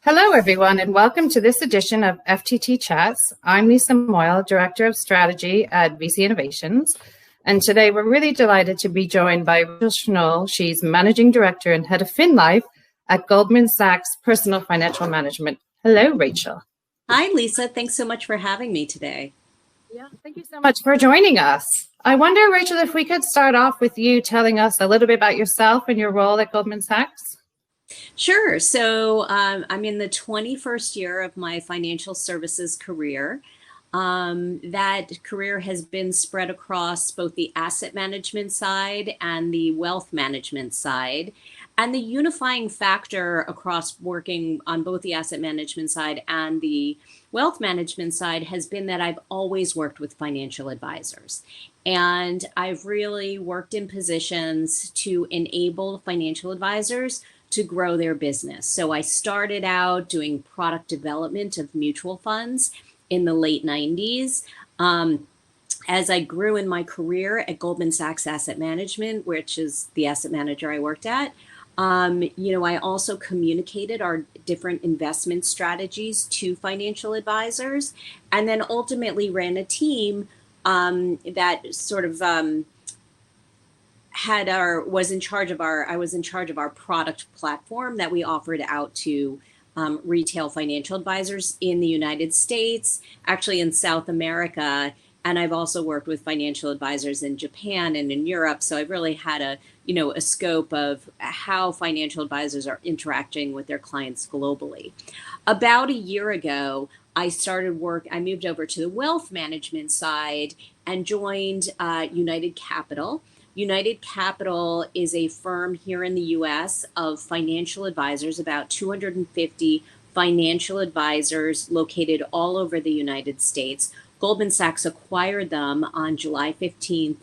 Hello, everyone, and welcome to this edition of FTT Chats. I'm Lisa Moyle, Director of Strategy at VC Innovations. And today we're really delighted to be joined by Rachel Schnoll. She's Managing Director and Head of FinLife at Goldman Sachs Personal Financial Management. Hello, Rachel. Hi, Lisa. Thanks so much for having me today. Yeah, thank you so much for joining us. I wonder, Rachel, if we could start off with you telling us a little bit about yourself and your role at Goldman Sachs. Sure. So I'm in the 21st year of my financial services career. That career has been spread across both the asset management side and the wealth management side. And the unifying factor across working on both the asset management side and the wealth management side has been that I've always worked with financial advisors. And I've really worked in positions to enable financial advisors to grow their business. So I started out doing product development of mutual funds in the late 90s. As I grew in my career at Goldman Sachs Asset Management, which is the asset manager I worked at, I also communicated our different investment strategies to financial advisors, and then ultimately ran a team that sort of I was in charge of our product platform that we offered out to retail financial advisors in the United States, actually in South America. And I've also worked with financial advisors in Japan and in Europe. So I've really had a scope of how financial advisors are interacting with their clients globally. About a year ago, I moved over to the wealth management side and joined United Capital. United Capital is a firm here in the US of financial advisors, about 250 financial advisors located all over the United States. Goldman Sachs acquired them on July 15th,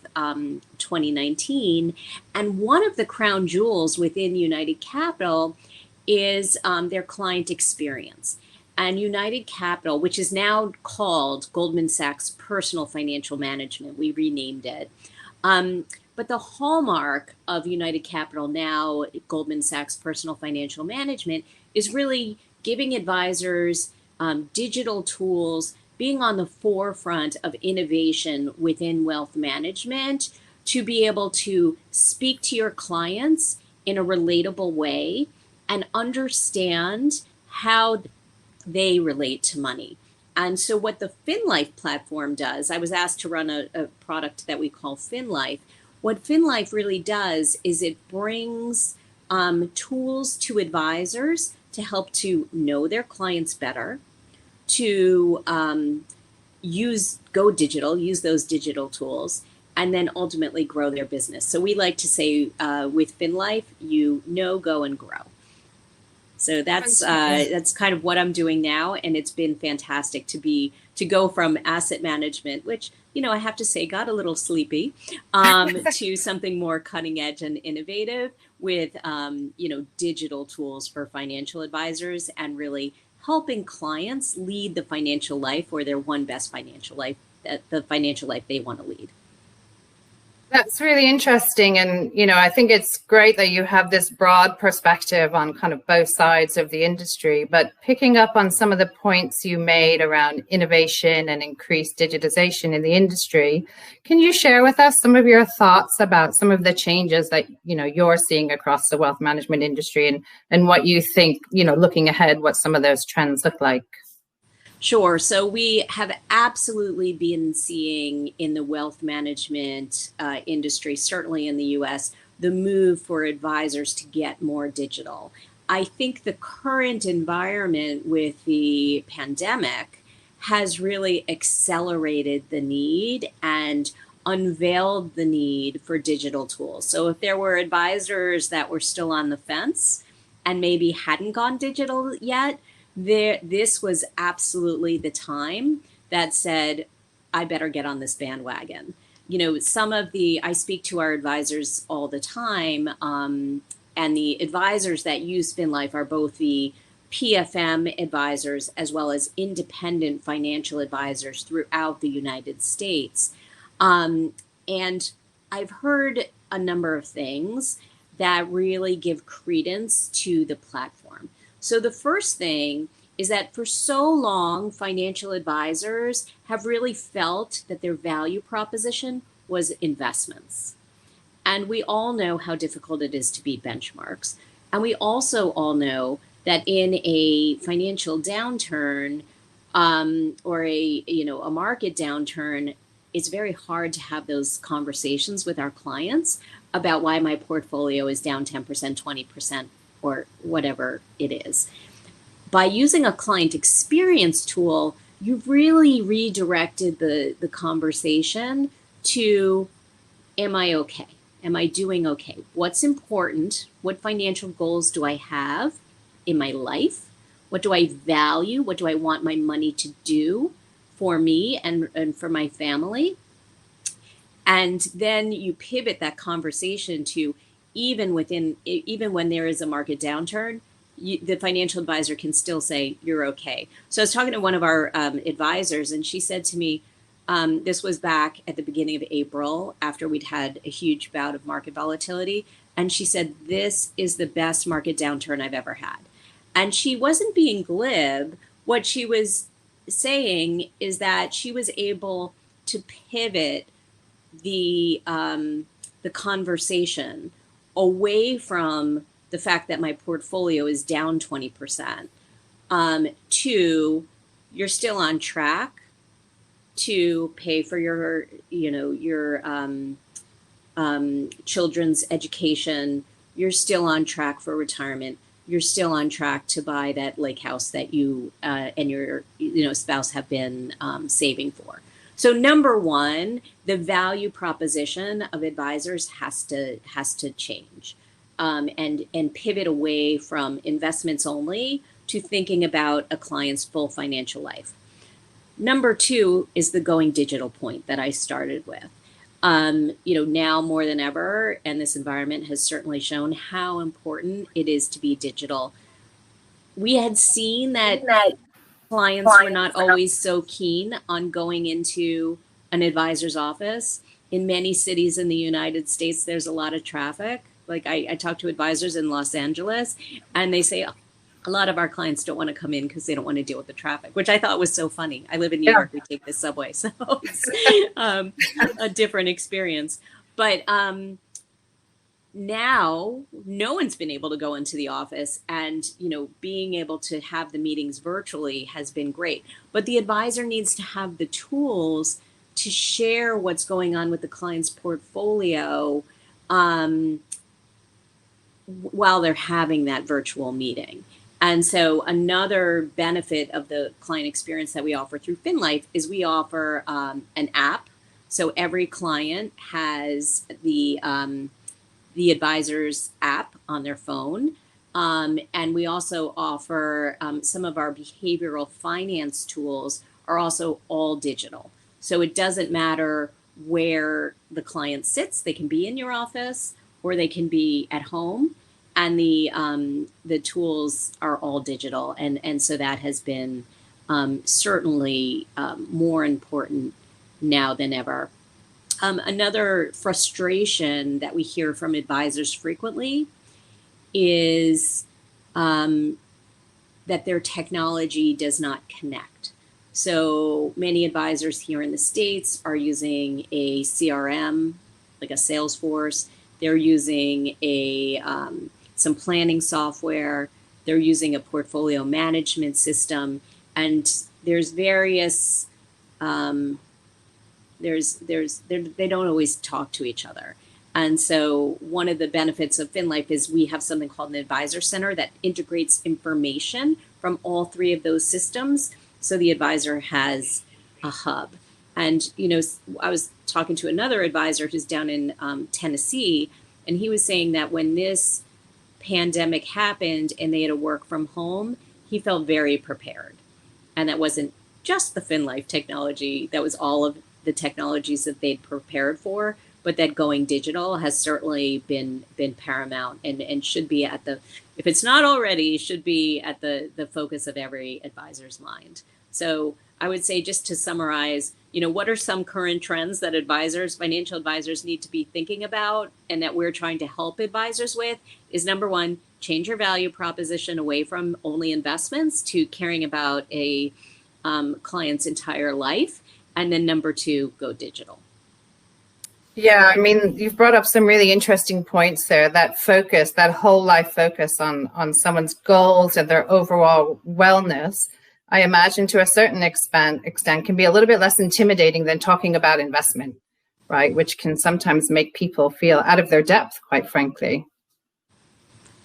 2019. And one of the crown jewels within United Capital is their client experience. And United Capital, which is now called Goldman Sachs Personal Financial Management, we renamed it. But the hallmark of United Capital, now Goldman Sachs Personal Financial Management, is really giving advisors digital tools, being on the forefront of innovation within wealth management to be able to speak to your clients in a relatable way and understand how they relate to money. And so what the FinLife platform does, I was asked to run a product that we call FinLife. What FinLife really does is it brings tools to advisors to help to know their clients better, to go digital, use those digital tools, and then ultimately grow their business. So we like to say with FinLife, go and grow. So that's kind of what I'm doing now, and it's been fantastic to go from asset management, which I have to say got a little sleepy, to something more cutting edge and innovative with digital tools for financial advisors and really helping clients lead the financial life or their one best financial life, the financial life they want to lead. That's really interesting. And, I think it's great that you have this broad perspective on kind of both sides of the industry, but picking up on some of the points you made around innovation and increased digitization in the industry, can you share with us some of your thoughts about some of the changes that, you're seeing across the wealth management industry and what you think, looking ahead, what some of those trends look like? Sure. So we have absolutely been seeing in the wealth management industry, certainly in the US, the move for advisors to get more digital. I think the current environment with the pandemic has really accelerated the need and unveiled the need for digital tools. So if there were advisors that were still on the fence and maybe hadn't gone digital yet, this was absolutely the time that said, I better get on this bandwagon. I speak to our advisors all the time, and the advisors that use FinLife are both the PFM advisors as well as independent financial advisors throughout the United States. And I've heard a number of things that really give credence to the platform. So the first thing is that for so long, financial advisors have really felt that their value proposition was investments. And we all know how difficult it is to beat benchmarks. And we also all know that in a financial downturn, or a market downturn, it's very hard to have those conversations with our clients about why my portfolio is down 10%, 20%, or whatever it is. By using a client experience tool, you've really redirected the conversation to, am I okay? Am I doing okay? What's important? What financial goals do I have in my life? What do I value? What do I want my money to do for me and for my family? And then you pivot that conversation to, even when there is a market downturn, the financial advisor can still say, you're okay. So I was talking to one of our advisors, and she said to me, this was back at the beginning of April after we'd had a huge bout of market volatility. And she said, this is the best market downturn I've ever had. And she wasn't being glib. What she was saying is that she was able to pivot the conversation away from the fact that my portfolio is down 20%, to, you're still on track to pay for your children's education. You're still on track for retirement. You're still on track to buy that lake house that you and your spouse have been saving for. So number one, the value proposition of advisors has to change, and pivot away from investments only to thinking about a client's full financial life. Number two is the going digital point that I started with. Now more than ever, and this environment has certainly shown how important it is to be digital. We had seen that clients were not always so keen on going into an advisor's office. In many cities in the United States, there's a lot of traffic. Like I talk to advisors in Los Angeles, and they say a lot of our clients don't want to come in because they don't want to deal with the traffic, which I thought was so funny. I live in New York, we take the subway, so it's a different experience. But now no one's been able to go into the office, and being able to have the meetings virtually has been great, but the advisor needs to have the tools to share what's going on with the client's portfolio while they're having that virtual meeting. And so another benefit of the client experience that we offer through FinLife is we offer an app. So every client has the advisor's app on their phone. And we also offer some of our behavioral finance tools are also all digital. So it doesn't matter where the client sits. They can be in your office or they can be at home. And the tools are all digital. And so that has been certainly more important now than ever. Another frustration that we hear from advisors frequently is that their technology does not connect. So many advisors here in the States are using a CRM, like a Salesforce. They're using some planning software. They're using a portfolio management system, and there's various. They don't always talk to each other. And so one of the benefits of FinLife is we have something called an advisor center that integrates information from all three of those systems. So the advisor has a hub. And, I was talking to another advisor who's down in Tennessee, and he was saying that when this pandemic happened and they had to work from home, he felt very prepared. And that wasn't just the FinLife technology, that was all of the technologies that they'd prepared for, but that going digital has certainly been paramount and should be at the, if it's not already, should be at the focus of every advisor's mind. So I would say, just to summarize, what are some current trends that financial advisors need to be thinking about and that we're trying to help advisors with is, number one, change your value proposition away from only investments to caring about a client's entire life. And then number two, go digital. Yeah, I mean, you've brought up some really interesting points there. That focus, that whole life focus on someone's goals and their overall wellness, I imagine to a certain extent can be a little bit less intimidating than talking about investment, right? Which can sometimes make people feel out of their depth, quite frankly.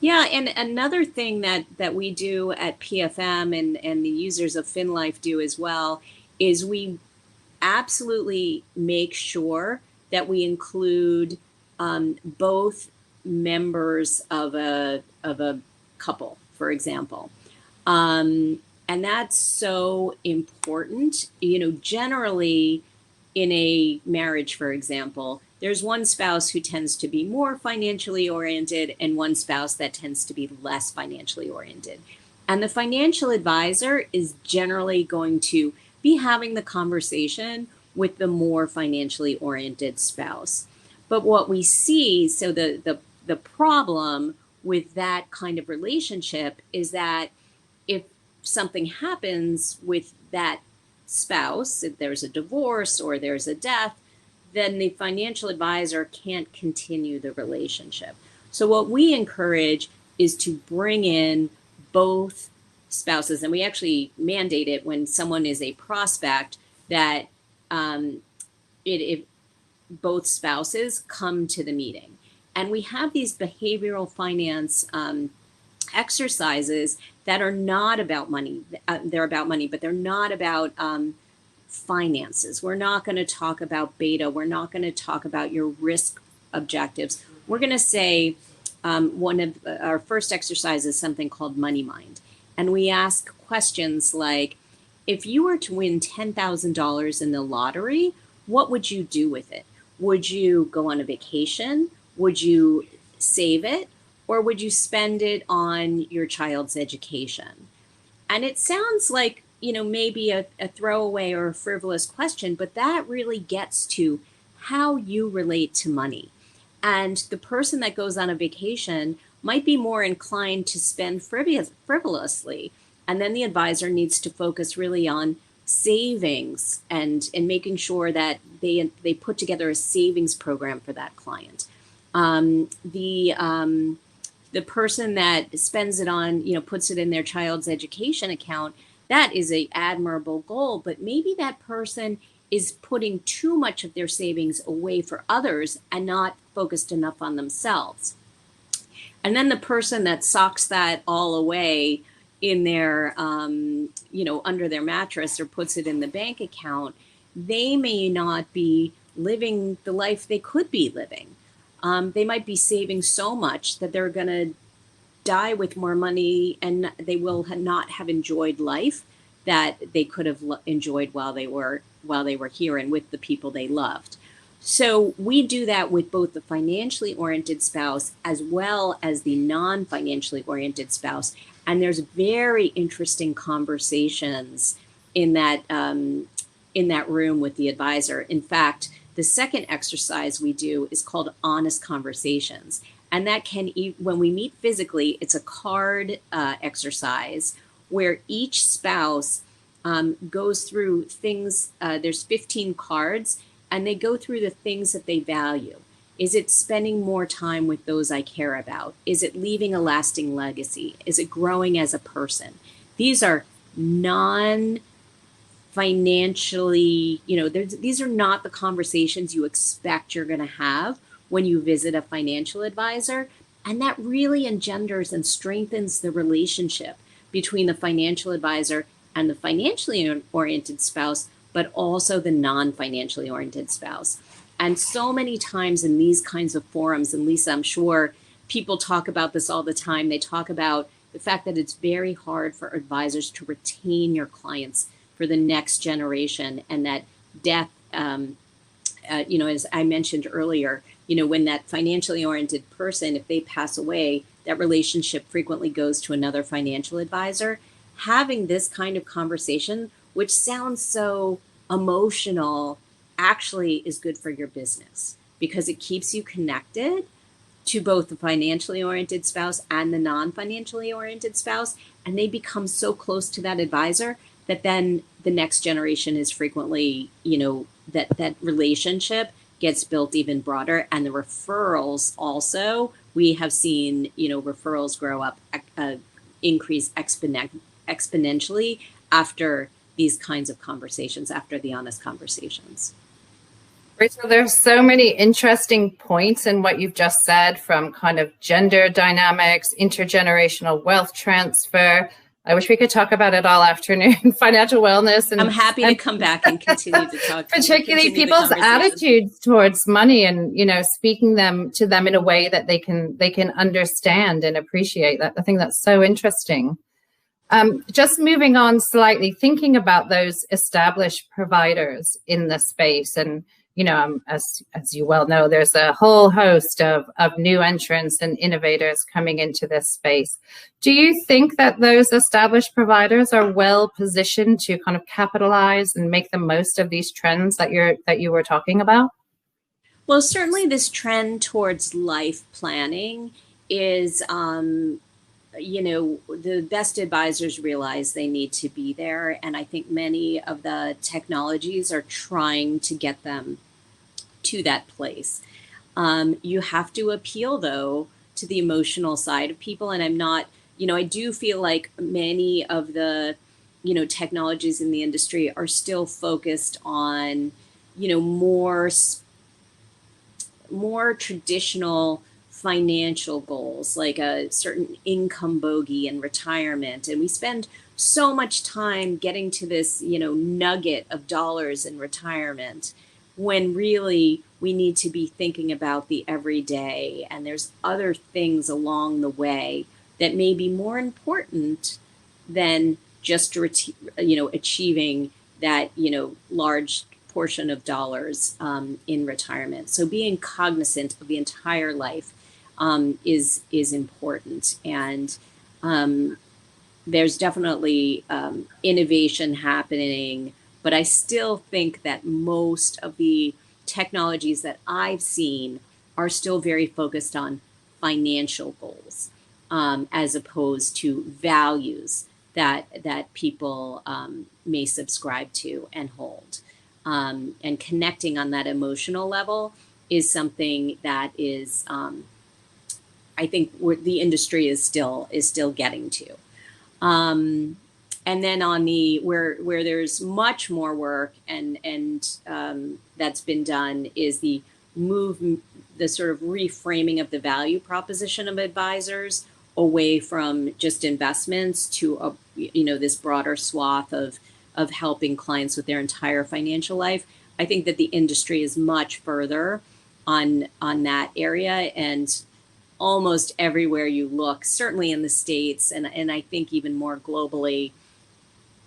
Yeah, and another thing that we do at PFM and the users of FinLife do as well is we absolutely make sure that we include both members of a couple, for example. And that's so important. You know, generally in a marriage, for example, there's one spouse who tends to be more financially oriented and one spouse that tends to be less financially oriented. And the financial advisor is generally going to be having the conversation with the more financially oriented spouse. But what we see, so the problem with that kind of relationship is that if something happens with that spouse, if there's a divorce or there's a death, then the financial advisor can't continue the relationship. So what we encourage is to bring in both spouses, and we actually mandate it when someone is a prospect that if both spouses come to the meeting. And we have these behavioral finance exercises that are not about money. They're about money, but they're not about finances. We're not going to talk about beta. We're not going to talk about your risk objectives. We're going to say one of our first exercises is something called Money Mind. And we ask questions like, if you were to win $10,000 in the lottery, what would you do with it? Would you go on a vacation? Would you save it? Or would you spend it on your child's education? And it sounds like, you know, maybe a throwaway or a frivolous question, but that really gets to how you relate to money. And the person that goes on a vacation might be more inclined to spend frivolously. And then the advisor needs to focus really on savings and making sure that they put together a savings program for that client. The person that spends it on, you know, puts it in their child's education account, that is an admirable goal, but maybe that person is putting too much of their savings away for others and not focused enough on themselves. And then the person that socks that all away in their, you know, under their mattress or puts it in the bank account, they may not be living the life they could be living. They might be saving so much that they're going to die with more money and they will not have enjoyed life that they could have enjoyed while they were here and with the people they loved. So we do that with both the financially oriented spouse as well as the non-financially oriented spouse. And there's very interesting conversations in that room with the advisor. In fact, the second exercise we do is called honest conversations. And that can, when we meet physically, it's a card exercise where each spouse goes through things. There's 15 cards, and they go through the things that they value. Is it spending more time with those I care about? Is it leaving a lasting legacy? Is it growing as a person? These are non-financially, you know, these are not the conversations you expect you're going to have when you visit a financial advisor. And that really engenders and strengthens the relationship between the financial advisor and the financially oriented spouse, but also the non-financially oriented spouse. And so many times in these kinds of forums, and Lisa, I'm sure people talk about this all the time. They talk about the fact that it's very hard for advisors to retain your clients for the next generation, and that death, you know, as I mentioned earlier, you know, when that financially oriented person, if they pass away, that relationship frequently goes to another financial advisor. Having this kind of conversation, which sounds so emotional, actually is good for your business because it keeps you connected to both the financially oriented spouse and the non-financially oriented spouse, and they become so close to that advisor that then the next generation is frequently, that relationship gets built even broader. And the referrals also, we have seen, referrals grow up, increase exponentially after these kinds of conversations, after the honest conversations. Rachel, there's so many interesting points in what you've just said, from kind of gender dynamics, intergenerational wealth transfer. I wish we could talk about it all afternoon. Financial wellness. And I'm happy to come back and continue to talk. Particularly people's attitudes towards money, and speaking to them in a way that they can understand and appreciate. That I think that's so interesting. Just moving on slightly, thinking about those established providers in the space, and as you well know, there's a whole host of new entrants and innovators coming into this space. Do you think that those established providers are well positioned to kind of capitalize and make the most of these trends that you were talking about? Well, certainly this trend towards life planning is, the best advisors realize they need to be there. And I think many of the technologies are trying to get them to that place. You have to appeal, though, to the emotional side of people. And I'm not, I do feel like many of the, technologies in the industry are still focused on, more traditional financial goals, like a certain income bogey in retirement. And we spend so much time getting to this, nugget of dollars in retirement, when really we need to be thinking about the everyday. And there's other things along the way that may be more important than just, achieving that, large portion of dollars in retirement. So being cognizant of the entire life is important. And there's definitely innovation happening, but I still think that most of the technologies that I've seen are still very focused on financial goals, as opposed to values that people may subscribe to and hold. And connecting on that emotional level is something that is, I think, the industry is still getting to. And then on the where there's much more work and that's been done is the sort of reframing of the value proposition of advisors away from just investments to this broader swath of helping clients with their entire financial life. I think that the industry is much further on that area, and almost everywhere you look, certainly in the States, and I think even more globally,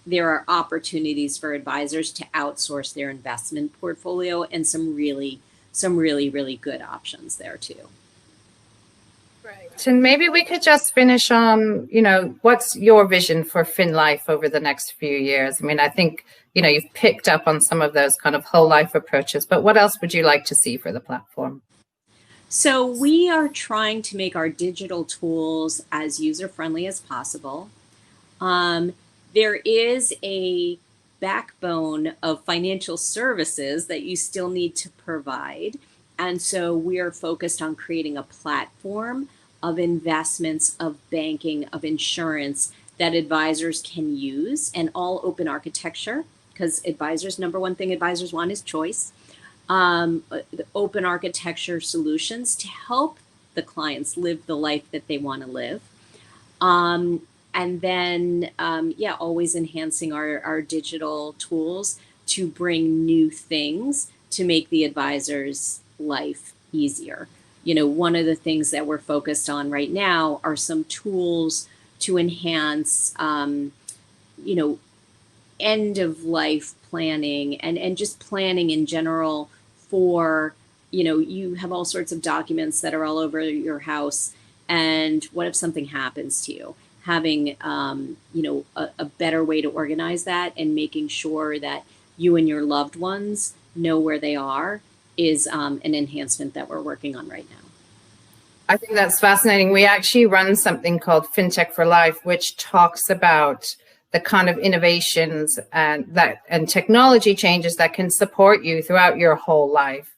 there are opportunities for advisors to outsource their investment portfolio, and some really good options there too. Right. And maybe we could just finish on, what's your vision for FinLife over the next few years? I mean, I think, you've picked up on some of those kind of whole life approaches, but what else would you like to see for the platform? So we are trying to make our digital tools as user-friendly as possible. There is a backbone of financial services that you still need to provide. And so we are focused on creating a platform of investments, of banking, of insurance that advisors can use, and all open architecture, because number one thing advisors want is choice. The open architecture solutions to help the clients live the life that they want to live. And then, always enhancing our digital tools to bring new things to make the advisor's life easier. One of the things that we're focused on right now are some tools to enhance, end of life planning and just planning in general for, you have all sorts of documents that are all over your house. And what if something happens to you? Having, a better way to organize that and making sure that you and your loved ones know where they are is an enhancement that we're working on right now. I think that's fascinating. We actually run something called FinTech for Life, which talks about the kind of innovations and technology changes that can support you throughout your whole life.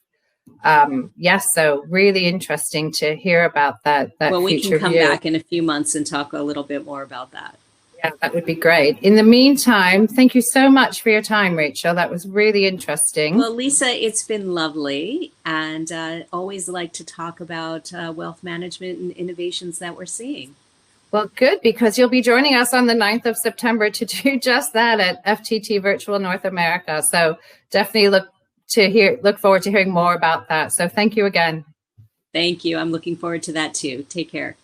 Yes, so really interesting to hear about that Well, we can future come view. back in a few months and talk a little bit more about that. Yeah, that would be great. In the meantime, thank you so much for your time, Rachel. That was really interesting. Well, Lisa, it's been lovely, and always like to talk about wealth management and innovations that we're seeing. Well, good, because you'll be joining us on the 9th of September to do just that at FTT Virtual North America. So definitely look forward to hearing more about that. So thank you again. Thank you. I'm looking forward to that too. Take care.